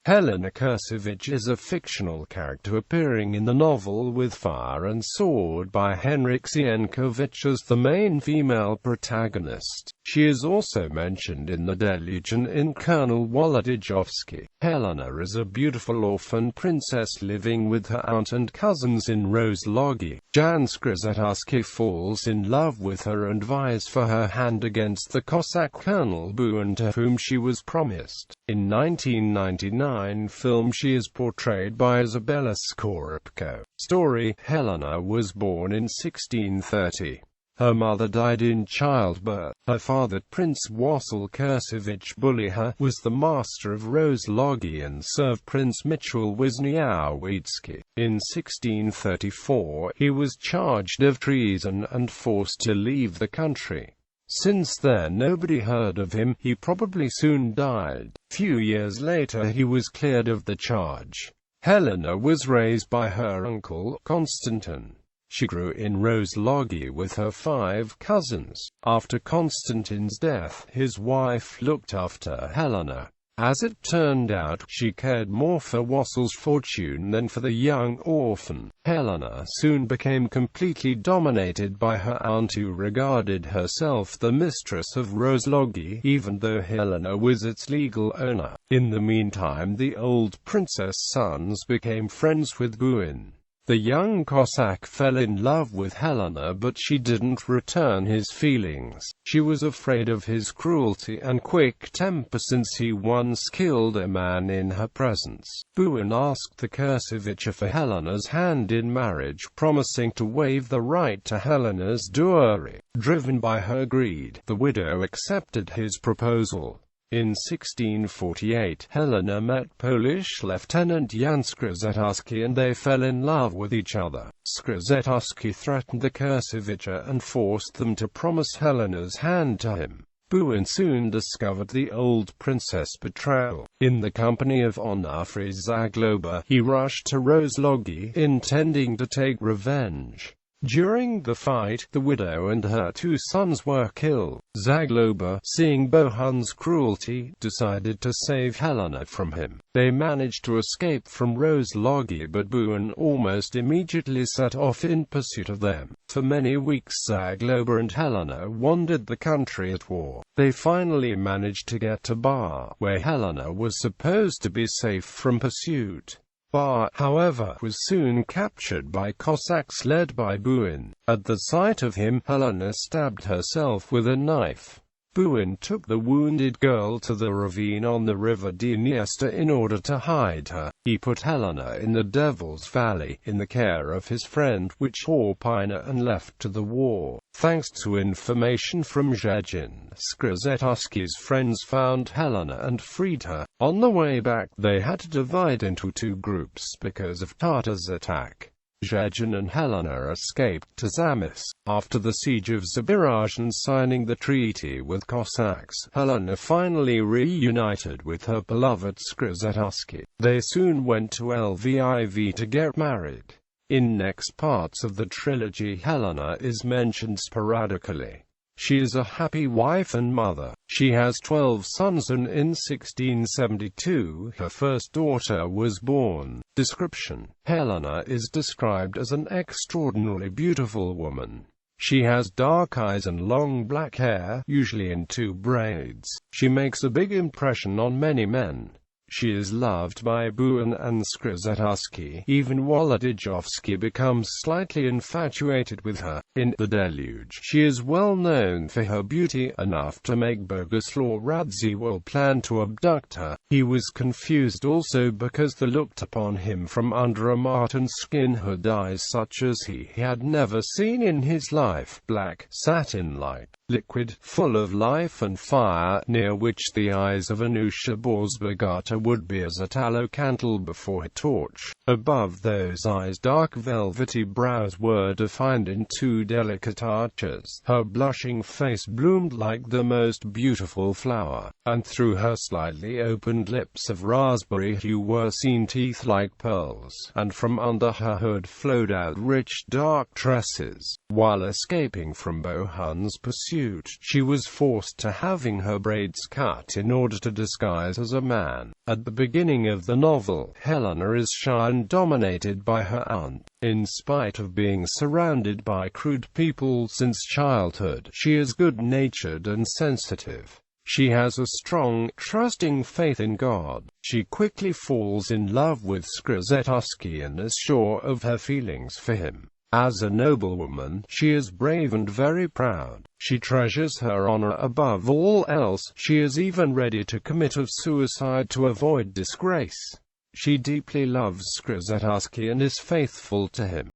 Helena Kurcewicz is a fictional character appearing in the novel With Fire and Sword by Henryk Sienkiewicz as the main female protagonist. She is also mentioned in the Deluge and in Colonel Wolodyjowski. Helena is a beautiful orphan princess living with her aunt and cousins in Rozłogi.Jan Skrzetuski falls in love with her and vies for her hand against the Cossack Colonel Bohun, to whom she was promised. In 1999 film she is portrayed by Izabela Scorupco. Story: Helena was born in 1630. Her mother died in childbirth. Her father, Prince Wacław Kurcewicz Buliha, was the master of Rozłogi and served Prince Michał Wisniewski. In 1634, he was charged of treason and forced to leave the country. Since then nobody heard of him. He probably soon died. Few years later he was cleared of the charge. Helena was raised by her uncle, Constantine. She grew in Rozłogi with her 5 cousins. After Constantine's death, his wife looked after Helena. As it turned out, she cared more for Wacław's fortune than for the young orphan. Helena soon became completely dominated by her aunt, who regarded herself the mistress of Rozłogi, even though Helena was its legal owner. In the meantime, the old princess' sons became friends with Bohun. The young Cossack fell in love with Helena, but she didn't return his feelings. She was afraid of his cruelty and quick temper since he once killed a man in her presence. Bohun asked the Kurcewicz for Helena's hand in marriage, promising to waive the right to Helena's dowry. Driven by her greed, the widow accepted his proposal. In 1648, Helena met Polish Lieutenant Jan Skrzetuski and they fell in love with each other. Skrzetuski threatened the Kurcewicz and forced them to promise Helena's hand to him. Bohun soon discovered the old princess' betrayal. In the company of Onufry Zagloba, he rushed to Rozłogi, intending to take revenge. During the fight, the widow and her 2 sons were killed. Zagloba, seeing Bohun's cruelty, decided to save Helena from him. They managed to escape from Rozłogi, but Bohun almost immediately set off in pursuit of them. For many weeks Zagloba and Helena wandered the country at war. They finally managed to get to Bar, where Helena was supposed to be safe from pursuit. Bar, however, was soon captured by Cossacks led by Bohun. At the sight of him, Helena stabbed herself with a knife. Bohun took the wounded girl to the ravine on the river Dniester in order to hide her. He put Helena in the Devil's Valley, in the care of his friend, Orpina, and left to the war. Thanks to information from Zhezhin, Skrzetuski's friends found Helena and freed her. On the way back, they had to divide into 2 groups because of Tatars' attack. Zhezhin and Helena escaped to Zamość. After the siege of Zbiraj and signing the treaty with Cossacks, Helena finally reunited with her beloved Skrzetuski. They soon went to Lviv to get married. In next parts of the trilogy, Helena is mentioned sporadically. She is a happy wife and mother. She has 12 sons and in 1672, her first daughter was born. Description: Helena is described as an extraordinarily beautiful woman. She has dark eyes and long black hair, usually in 2 braids. She makes a big impression on many men. She is loved by Bohun and Skrzetuski. Even Wolodyjowski becomes slightly infatuated with her. In The Deluge, she is well known for her beauty, enough to make Boguslaw Radziwiłł plan to abduct her. He was confused also because they looked upon him from under a marten skin hood, eyes such as he had never seen in his life, black, satin-like, liquid, full of life and fire, near which the eyes of Anusha Borzbogata would be as a tallow candle before a torch. Above those eyes dark velvety brows were defined in 2 delicate arches. Her blushing face bloomed like the most beautiful flower, and through her slightly opened lips of raspberry hue were seen teeth like pearls, and from under her hood flowed out rich dark tresses. While escaping from Bohun's pursuit, suit. She was forced to having her braids cut in order to disguise as a man. At the beginning of the novel, Helena is shy and dominated by her aunt. In spite of being surrounded by crude people since childhood, she is good-natured and sensitive. She has a strong, trusting faith in God. She quickly falls in love with Skrzetuski and is sure of her feelings for him. As a noblewoman, she is brave and very proud. She treasures her honor above all else. She is even ready to commit suicide to avoid disgrace. She deeply loves Skrzetuski and is faithful to him.